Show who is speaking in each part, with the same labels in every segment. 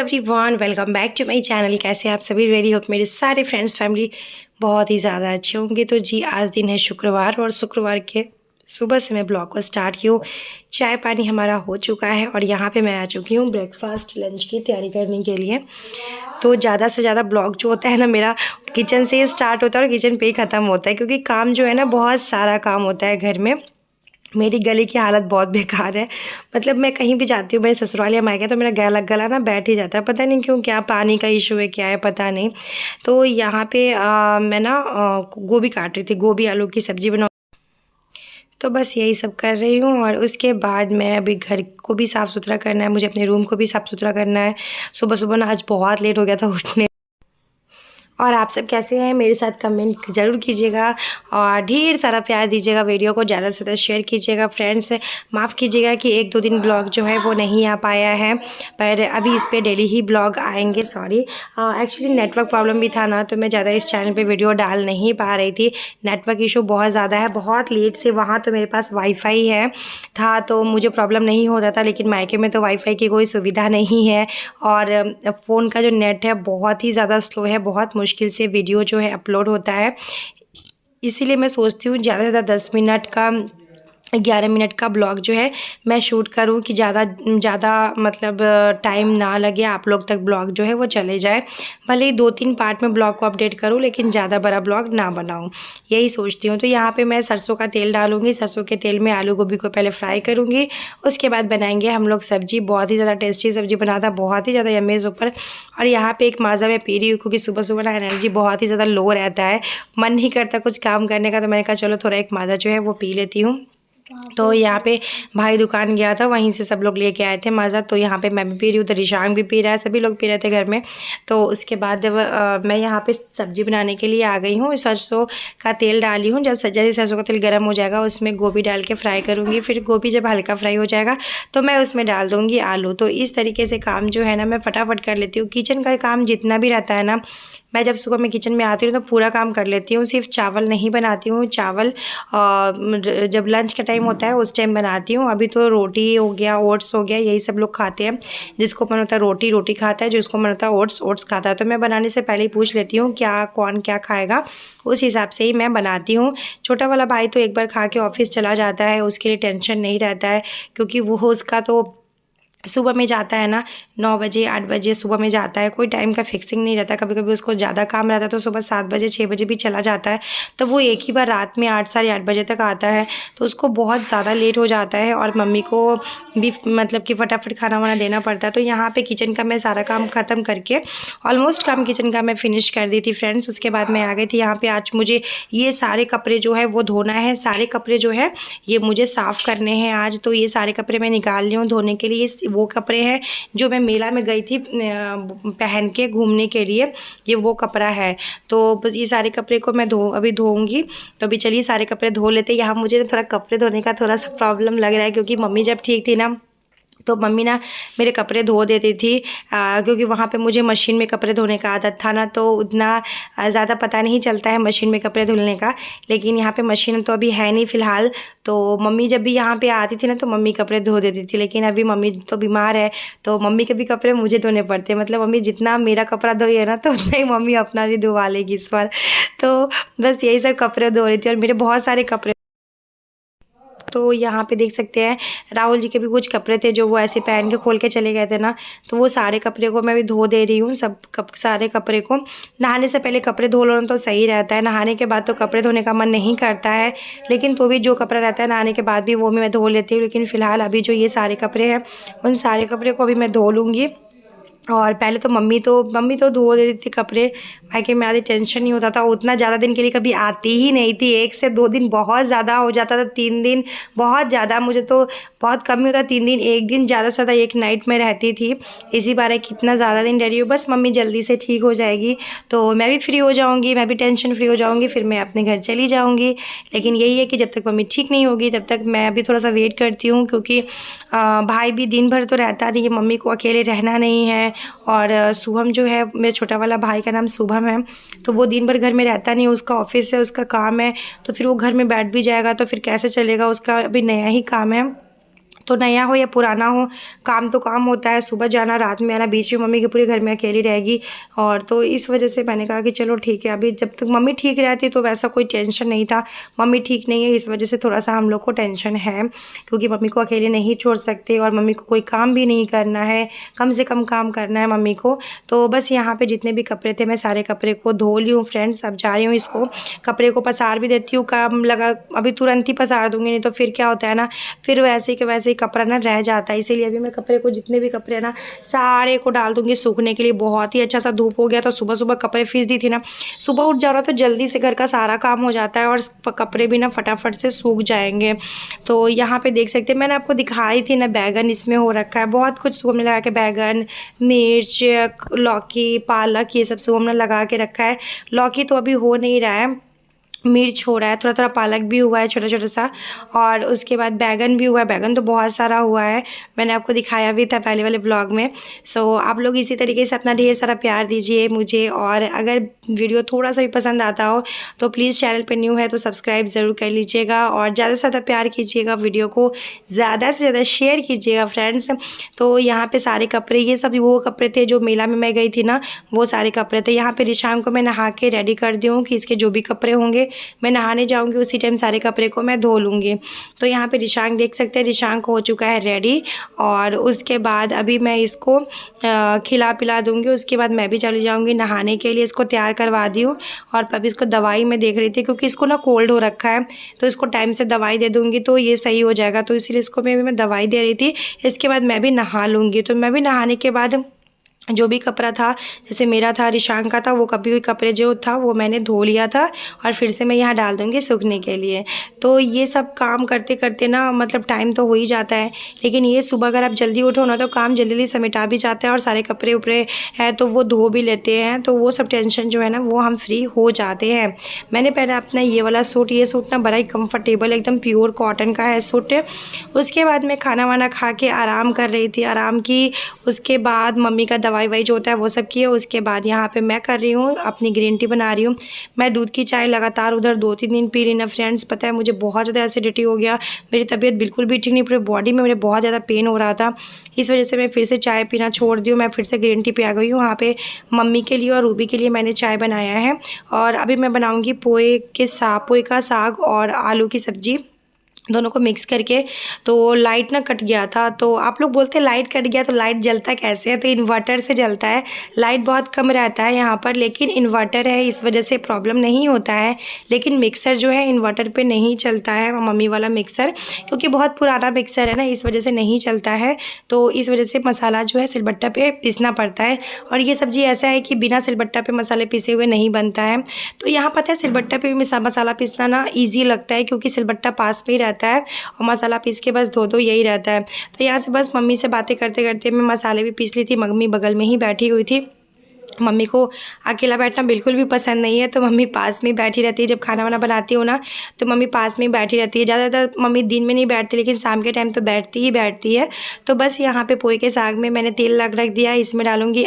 Speaker 1: Everyone, welcome back to my channel. कैसे आप सभी? रेडी हो? मेरे सारे फ्रेंड्स फैमिली बहुत ही ज़्यादा अच्छे होंगे। तो जी, आज दिन है शुक्रवार और शुक्रवार के सुबह से मैं ब्लॉग को स्टार्ट की हूँ। चाय पानी हमारा हो चुका है और यहाँ पे मैं आ चुकी हूँ ब्रेकफास्ट लंच की तैयारी करने के लिए। तो ज़्यादा से ज़्यादा ब्लॉग जो होता है ना, मेरा किचन से ही स्टार्ट होता है और किचन पे ही ख़त्म होता है, क्योंकि काम जो है ना, बहुत सारा काम होता है घर में। मेरी गले की हालत बहुत बेकार है। मतलब मैं कहीं भी जाती हूँ, मेरे ससुराल या मायके, तो मेरा गला ना बैठ ही जाता है। पता नहीं क्यों, क्या पानी का इशू है, क्या है पता नहीं। तो यहाँ पे मैं ना गोभी काट रही थी, गोभी आलू की सब्ज़ी बना। तो बस यही सब कर रही हूँ और उसके बाद मैं अभी घर को भी साफ़ सुथरा करना है, मुझे अपने रूम को भी साफ़ सुथरा करना है। सुबह सुबह ना आज बहुत लेट हो गया था उठने। और आप सब कैसे हैं? मेरे साथ कमेंट ज़रूर कीजिएगा और ढेर सारा प्यार दीजिएगा। वीडियो को ज़्यादा से ज़्यादा शेयर कीजिएगा। फ्रेंड्स, माफ़ कीजिएगा कि 1-2 दिन ब्लॉग जो है वो नहीं आ पाया है, पर अभी इस पे डेली ही ब्लॉग आएंगे। सॉरी, एक्चुअली नेटवर्क प्रॉब्लम भी था ना, तो मैं ज़्यादा इस चैनल पे वीडियो डाल नहीं पा रही थी। नेटवर्क इशू बहुत ज़्यादा है, बहुत लेट से। वहाँ तो मेरे पास वाईफाई है था तो मुझे प्रॉब्लम नहीं होता था, लेकिन मायके में तो वाईफाई की कोई सुविधा नहीं है और फ़ोन का जो नेट है बहुत ही ज़्यादा स्लो है। बहुत मुश्किल से वीडियो जो है अपलोड होता है। इसीलिए मैं सोचती हूँ ज़्यादा से ज़्यादा 10 मिनट का 11 मिनट का ब्लॉग जो है मैं शूट करूं कि ज़्यादा मतलब टाइम ना लगे, आप लोग तक ब्लॉग जो है वो चले जाए। भले ही 2-3 पार्ट में ब्लॉग को अपडेट करूं, लेकिन ज़्यादा बड़ा ब्लॉग ना बनाऊं, यही सोचती हूं। तो यहाँ पे मैं सरसों का तेल डालूंगी। सरसों के तेल में आलू गोभी को पहले फ्राई करूँगी, उसके बाद बनाएंगे हम लोग सब्जी। बहुत ही ज़्यादा टेस्टी सब्जी बना था, बहुत ही ज़्यादा यम्मी ऊपर। और यहाँ पर एक माज़ा मैं पी रही हूँ, क्योंकि सुबह सुबह ना एनर्जी बहुत ही ज़्यादा लो रहता है, मन नहीं करता कुछ काम करने का। तो मैंने कहा चलो थोड़ा एक माज़ा जो है वो पी लेती हूँ। तो यहाँ पे भाई दुकान गया था, वहीं से सब लोग लेके आए थे माज़ा। तो यहाँ पे मैं भी पी रही हूँ, तो रिशांग भी पी रहा है, सभी लोग पी रहे थे घर में। तो उसके बाद मैं यहाँ पे सब्ज़ी बनाने के लिए आ गई हूँ। सरसों का तेल डाली हूँ। जब जैसे सरसों का तेल गर्म हो जाएगा, उसमें गोभी डाल के फ्राई करूँगी। फिर गोभी जब हल्का फ्राई हो जाएगा तो मैं उसमें डाल दूँगी आलू। तो इस तरीके से काम जो है ना, मैं फटाफट कर लेती हूँ। किचन का काम जितना भी रहता है ना, मैं जब सुबह में किचन में आती हूँ तो पूरा काम कर लेती हूँ। सिर्फ चावल नहीं बनाती हूँ, चावल जब लंच का टाइम होता है उस टाइम बनाती हूँ। अभी तो रोटी हो गया, ओट्स हो गया, यही सब लोग खाते हैं। जिसको मन होता है रोटी रोटी खाता है, जिसको मन होता है ओट्स ओट्स खाता है। तो मैं बनाने से पहले ही पूछ लेती हूँ क्या कौन क्या खाएगा, उस हिसाब से ही मैं बनाती हूँ। छोटा वाला भाई तो एक बार खा के ऑफिस चला जाता है, उसके लिए टेंशन नहीं रहता है, क्योंकि वो उसका तो सुबह में जाता है ना, 9 बजे 8 बजे सुबह में जाता है। कोई टाइम का फिक्सिंग नहीं रहता। कभी कभी उसको ज़्यादा काम रहता है तो सुबह 7 बजे 6 बजे भी चला जाता है। तो वो एक ही बार रात में 8 साढ़े 8 बजे तक आता है, तो उसको बहुत ज़्यादा लेट हो जाता है और मम्मी को भी मतलब कि फटाफट खाना वाना देना पड़ता है। तो यहाँ पे किचन का मैं सारा काम ख़त्म करके ऑलमोस्ट काम किचन का मैं फिनिश कर दी थी फ्रेंड्स। उसके बाद मैं आ गई थी यहाँ पर। आज मुझे ये सारे कपड़े जो है वो धोना है। सारे कपड़े जो है ये मुझे साफ़ करने हैं आज। तो ये सारे कपड़े मैं निकाल ली हूँ धोने के लिए। वो कपड़े हैं जो मैं मेला में गई थी पहन के घूमने के लिए, ये वो कपड़ा है। तो बस ये सारे कपड़े को मैं अभी धोऊंगी। तो अभी चलिए सारे कपड़े धो लेते हैं। यहाँ मुझे थोड़ा कपड़े धोने का थोड़ा सा प्रॉब्लम लग रहा है, क्योंकि मम्मी जब ठीक थी ना, तो मम्मी ना मेरे कपड़े धो देती थी, क्योंकि वहाँ पे मुझे मशीन में कपड़े धोने का आदत था ना, तो उतना ज़्यादा पता नहीं चलता है मशीन में कपड़े धुलने का। लेकिन यहाँ पे मशीन तो अभी है नहीं फ़िलहाल। तो मम्मी जब भी यहाँ पे आती थी ना, तो मम्मी कपड़े धो देती थी। लेकिन अभी मम्मी तो बीमार है, तो मम्मी के भी कपड़े मुझे धोने पड़ते हैं। मतलब मम्मी जितना मेरा कपड़ा धोई है ना, तो उतना ही मम्मी अपना भी धुवा लेगी इस बार। तो बस यही सब कपड़े धो रही थी और मेरे बहुत सारे कपड़े। तो यहाँ पे देख सकते हैं राहुल जी के भी कुछ कपड़े थे जो वो ऐसे पहन के खोल के चले गए थे ना, तो वो सारे कपड़े को मैं भी धो दे रही हूँ। सारे कपड़े को नहाने से पहले कपड़े धो लो तो सही रहता है। नहाने के बाद तो कपड़े धोने का मन नहीं करता है, लेकिन तो भी जो कपड़ा रहता है नहाने के बाद भी वो मैं धो लेती हूँ। लेकिन फ़िलहाल अभी जो ये सारे कपड़े हैं, उन सारे कपड़े को अभी मैं धो लूँगी। और पहले तो मम्मी तो धो देती थी कपड़े। मायके में आधी टेंशन नहीं होता था। उतना ज़्यादा दिन के लिए कभी आती ही नहीं थी। 1 से 2 दिन बहुत ज़्यादा हो जाता था, 3 दिन बहुत ज़्यादा। मुझे तो बहुत कम ही होता, 3 दिन। 1 दिन ज़्यादा से ज़्यादा 1 नाइट में रहती थी। इसी बार कितना ज़्यादा दिन रह रही हूँ। बस मम्मी जल्दी से ठीक हो जाएगी तो मैं भी फ्री हो जाऊँगी, मैं भी टेंशन फ्री हो जाऊँगी, फिर मैं अपने घर चली जाऊँगी। लेकिन यही है कि जब तक मम्मी ठीक नहीं होगी तब तक मैं भी थोड़ा सा वेट करती हूँ, क्योंकि भाई भी दिन भर तो रहता नहीं है, मम्मी को अकेले रहना नहीं है। और शुभम जो है, मेरे छोटा वाला भाई का नाम शुभम है, तो वो दिन भर घर में रहता नहीं है। उसका ऑफिस है, उसका काम है, तो फिर वो घर में बैठ भी जाएगा तो फिर कैसे चलेगा, उसका अभी नया ही काम है। तो नया हो या पुराना हो, काम तो काम होता है, सुबह जाना रात में आना, बीच में मम्मी की पूरे घर में अकेली रहेगी। और तो इस वजह से मैंने कहा कि चलो ठीक है, अभी जब तक मम्मी ठीक रहती तो वैसा कोई टेंशन नहीं था। मम्मी ठीक नहीं है, इस वजह से थोड़ा सा हम लोग को टेंशन है, क्योंकि मम्मी को अकेले नहीं छोड़ सकते और मम्मी को कोई काम भी नहीं करना है, कम से कम काम करना है मम्मी को। तो बस यहाँ पर जितने भी कपड़े थे मैं सारे कपड़े को धो ली हूँ फ्रेंड्स। अब जा रही हूँ इसको कपड़े को पसार भी देती हूँ, काम लगा अभी तुरंत ही पसार दूँगी, नहीं तो फिर क्या होता है ना, फिर वैसे के वैसे ही कपड़ा ना रह जाता है। इसीलिए अभी मैं कपड़े को जितने भी कपड़े हैं ना सारे को डाल दूँगी सूखने के लिए। बहुत ही अच्छा सा धूप हो गया तो सुबह सुबह कपड़े फीस दी थी ना, सुबह उठ जाओ ना तो जल्दी से घर का सारा काम हो जाता है और कपड़े भी ना फटाफट से सूख जाएंगे। तो यहाँ पे देख सकते हैं, मैंने आपको दिखाई थी ना बैगन इसमें हो रखा है, बहुत कुछ सूखने लगा के, बैगन, मिर्च, लौकी, पालक, ये सब सूखने लगा के रखा है। लौकी तो अभी हो नहीं रहा है, मिर्च हो रहा है, थोड़ा थोड़ा पालक भी हुआ है छोटा छोटा सा, और उसके बाद बैगन भी हुआ है। बैगन तो बहुत सारा हुआ है, मैंने आपको दिखाया भी था पहले वाले ब्लॉग में। सो आप लोग इसी तरीके से अपना ढेर सारा प्यार दीजिए मुझे, और अगर वीडियो थोड़ा सा भी पसंद आता हो तो प्लीज़ चैनल पर न्यू है तो सब्सक्राइब ज़रूर कर लीजिएगा, और ज़्यादा से ज़्यादा प्यार कीजिएगा, वीडियो को ज़्यादा से ज़्यादा शेयर कीजिएगा फ्रेंड्स। तो यहाँ पर सारे कपड़े, ये सब वो कपड़े थे जो मेला में मैं गई थी ना, वो सारे कपड़े थे। यहाँ पर रिशांग को मैं नहा के रेडी कर दी हूँ कि इसके जो भी कपड़े होंगे मैं नहाने जाऊंगी उसी टाइम सारे कपड़े को मैं धो लूँगी। तो यहाँ पे रिशांग देख सकते हैं, रिशांग हो चुका है रेडी, और उसके बाद अभी मैं इसको खिला पिला दूँगी। उसके बाद मैं भी चली जाऊँगी नहाने के लिए, इसको तैयार करवा दी हूँ। और अभी इसको दवाई मैं देख रही थी, क्योंकि इसको ना कोल्ड हो रखा है, तो इसको टाइम से दवाई दे दूँगी तो ये सही हो जाएगा। तो इसीलिए इसको मैं दवाई दे रही थी। इसके बाद मैं भी नहा लूँगी। तो मैं भी नहाने के बाद जो भी कपड़ा था, जैसे मेरा था, रिशांग का था, वो कभी भी कपड़े जो था वो मैंने धो लिया था, और फिर से मैं यहाँ डाल दूँगी सूखने के लिए। तो ये सब काम करते करते ना मतलब टाइम तो हो ही जाता है, लेकिन ये सुबह अगर आप जल्दी उठो ना तो काम जल्दी जल्दी समेटा भी जाता है, और सारे कपड़े उपड़े हैं तो वो धो भी लेते हैं, तो वो सब टेंशन जो है ना वो हम फ्री हो जाते हैं। मैंने पहना अपना ये वाला सूट, ये सूट ना बड़ा ही कम्फर्टेबल, एकदम प्योर कॉटन का है सूट। उसके बाद मैं खाना वाना खा के आराम कर रही थी, आराम की। उसके बाद मम्मी का दवाई वाई जो होता है वो सब किए। उसके बाद यहाँ पे मैं कर रही हूँ अपनी ग्रीन टी बना रही हूँ। मैं दूध की चाय लगातार उधर 2-3 दिन पी रही ना फ्रेंड्स। पता है मुझे बहुत ज़्यादा एसिडिटी हो गया, मेरी तबीयत बिल्कुल भी ठीक नहीं, पूरे बॉडी में मेरे बहुत ज़्यादा पेन हो रहा था। इस वजह से मैं फिर से चाय पीना छोड़ दी हूँ, मैं फिर से ग्रीन टी पे आ गई हूँ। वहाँ पे मम्मी के लिए और रूबी के लिए मैंने चाय बनाया है, और अभी मैं बनाऊँगी पोए का साग और आलू की सब्ज़ी, दोनों को मिक्स करके। तो लाइट ना कट गया था, तो आप लोग बोलते हैं लाइट कट गया तो लाइट जलता कैसे है, तो इन्वर्टर से जलता है। लाइट बहुत कम रहता है यहाँ पर, लेकिन इन्वर्टर है इस वजह से प्रॉब्लम नहीं होता है। लेकिन मिक्सर जो है इन्वर्टर पे नहीं चलता है, मम्मी वाला मिक्सर, क्योंकि बहुत पुराना मिक्सर है ना, इस वजह से नहीं चलता है। तो इस वजह से मसाला जो है सिलबट्टा पे पीसना पड़ता है, और ये सब्ज़ी ऐसा है कि बिना सिलबट्टा पे मसाले पीसे हुए नहीं बनता है। तो यहाँ पता है सिलबट्टा पे मसाला पीसना ना ईजी लगता है, क्योंकि सिलबट्टा पास में ही रहता है और मसाला पीस के बस धो दो, यही रहता है। तो यहाँ से बस मम्मी से बातें करते करते मैं मसाले भी पीस ली थी। मम्मी बगल में ही बैठी हुई थी, मम्मी को अकेला बैठना बिल्कुल भी पसंद नहीं है, तो मम्मी पास में बैठी रहती है। जब खाना वाना बनाती हूँ ना तो मम्मी पास में ही बैठी रहती है। ज़्यादातर मम्मी दिन में नहीं बैठती, लेकिन शाम के टाइम तो बैठती ही बैठती है। तो बस यहाँ पे पोए के साग में मैंने तेल रख दिया, इसमें डालूँगी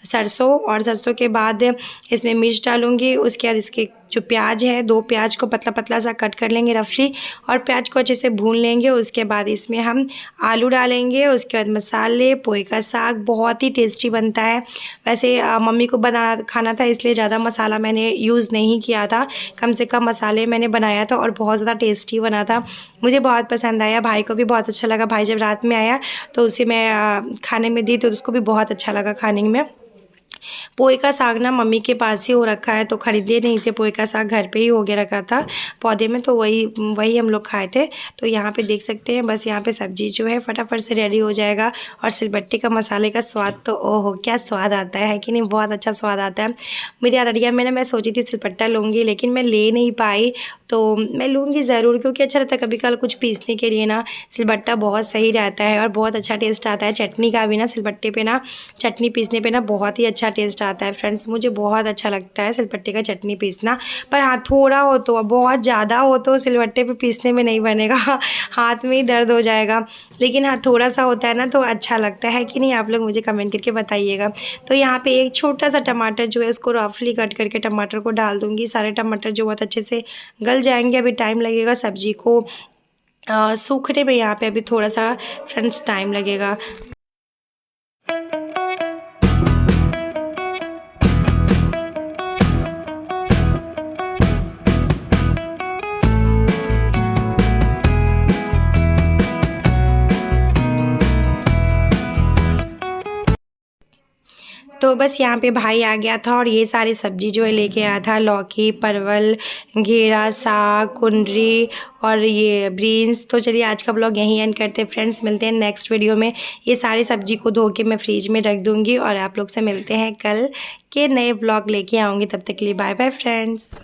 Speaker 1: सरसों, और सरसों के बाद इसमें मिर्च डालूँगी। उसके बाद इसके जो प्याज है, 2 प्याज को पतला पतला सा कट कर लेंगे रफली, और प्याज को अच्छे से भून लेंगे। उसके बाद इसमें हम आलू डालेंगे, उसके बाद मसाले। पोए का साग बहुत ही टेस्टी बनता है। वैसे मम्मी को खाना था, इसलिए ज़्यादा मसाला मैंने यूज़ नहीं किया था, कम से कम मसाले मैंने बनाया था, और बहुत ज़्यादा टेस्टी बना था। मुझे बहुत पसंद आया, भाई को भी बहुत अच्छा लगा। भाई जब रात में आया तो उसे मैं खाने में दी तो उसको भी बहुत अच्छा लगा खाने में। पोए का साग ना मम्मी के पास ही हो रखा है, तो खरीदे नहीं थे, पोए का साग घर पे ही हो गया रखा था पौधे में, तो वही हम लोग खाए थे। तो यहाँ पे देख सकते हैं, बस यहाँ पे सब्जी जो है फटाफट से रेडी हो जाएगा। और सिलबट्टे का मसाले का स्वाद तो ओहो क्या स्वाद आता है कि नहीं, बहुत अच्छा स्वाद आता है। मेरी अररिया में ना मैं सोची थी सिलबट्टा लूँगी, लेकिन मैं ले नहीं पाई, तो मैं लूँगी ज़रूर, क्योंकि अच्छा रहता है कभी कल कुछ पीसने के लिए ना, सिलबट्टा बहुत सही रहता है और बहुत अच्छा टेस्ट आता है चटनी का भी ना। सिलबट्टे पे ना चटनी पीसने पे ना बहुत ही अच्छा टेस्ट आता है फ्रेंड्स, मुझे बहुत अच्छा लगता है सिलबट्टे का चटनी पीसना। पर हाँ थोड़ा हो तो, बहुत ज़्यादा हो तो सिलबट्टे पे पीसने में नहीं बनेगा, हाथ में ही दर्द हो जाएगा। लेकिन हाँ थोड़ा सा होता है ना तो अच्छा लगता है कि नहीं, आप लोग मुझे कमेंट करके बताइएगा। तो यहाँ पे एक छोटा सा टमाटर जो है उसको रफली कट करके टमाटर को डाल दूँगी। सारे टमाटर जो बहुत अच्छे से गल जाएंगे, अभी टाइम लगेगा सब्जी को सूखने में यहाँ पे अभी थोड़ा सा फ्रेंड्स टाइम लगेगा। तो बस यहाँ पे भाई आ गया था और ये सारी सब्जी जो है लेके आया था, लौकी, परवल, घेरा, साग, कुंदरी और ये बीन्स। तो चलिए आज का ब्लॉग यहीं एंड करते हैं फ्रेंड्स, मिलते हैं नेक्स्ट वीडियो में। ये सारी सब्जी को धो के मैं फ्रिज में रख दूँगी और आप लोग से मिलते हैं कल के नए ब्लॉग लेके आऊँगी। तब तक के लिए बाय बाय फ्रेंड्स।